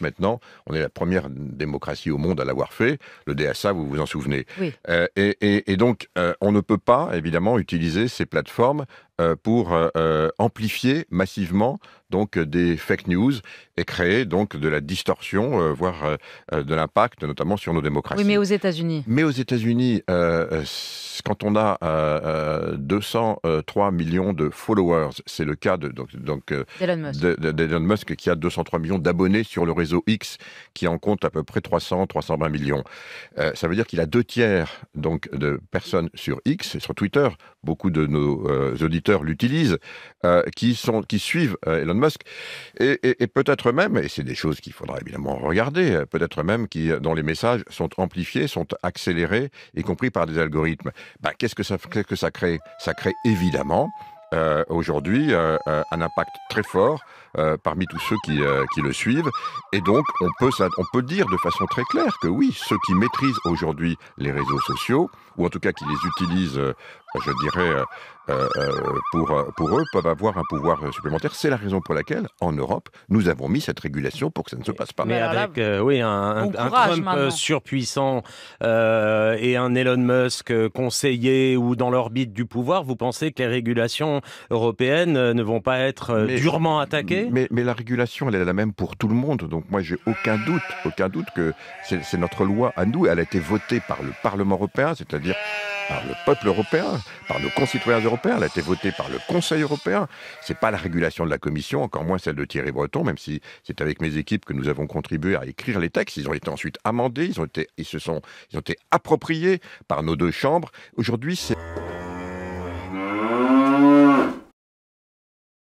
justice maintenant. On est la première démocratie au monde à l'avoir fait. Le DSA, vous vous en souvenez. Oui. Et donc, on ne peut pas, évidemment, utiliser ces plateformes pour amplifier massivement donc des fake news et créer donc de la distorsion, voire de l'impact, notamment sur nos Oui, mais démocraties. aux États-Unis. Mais aux États-Unis, quand on a 203 millions de followers, c'est le cas Elon Musk. d'Elon Musk qui a 203 millions d'abonnés sur le réseau X, qui en compte à peu près 320 millions. Ça veut dire qu'il a 2 tiers donc, de personnes sur X, sur Twitter, beaucoup de nos auditeurs l'utilisent, qui suivent Elon Musk, et peut-être même, et c'est des choses qu'il faudra évidemment regarder, peut-être même dont les messages sont amplifiés, sont accélérés, y compris par des algorithmes. Qu'est-ce que ça crée? Ça crée évidemment aujourd'hui un impact très fort parmi tous ceux qui le suivent. Et donc, on peut dire de façon très claire que oui, ceux qui maîtrisent aujourd'hui les réseaux sociaux, ou en tout cas qui les utilisent, je dirais, pour eux, peuvent avoir un pouvoir supplémentaire. C'est la raison pour laquelle, en Europe, nous avons mis cette régulation pour que ça ne se passe pas. Mais alors là, avec oui, un bon courage Trump maintenant. surpuissant et un Elon Musk conseiller ou dans l'orbite du pouvoir, vous pensez que les régulations européennes ne vont pas être durement attaquées? Mais la régulation, elle est la même pour tout le monde. Donc moi, j'ai aucun doute que c'est notre loi à nous. Elle a été votée par le Parlement européen, c'est-à-dire par le peuple européen, par nos concitoyens européens. Elle a été votée par le Conseil européen. C'est pas la régulation de la Commission, encore moins celle de Thierry Breton, même si c'est avec mes équipes que nous avons contribué à écrire les textes. Ils ont été ensuite amendés, ils ont été appropriés par nos 2 chambres. Aujourd'hui, c'est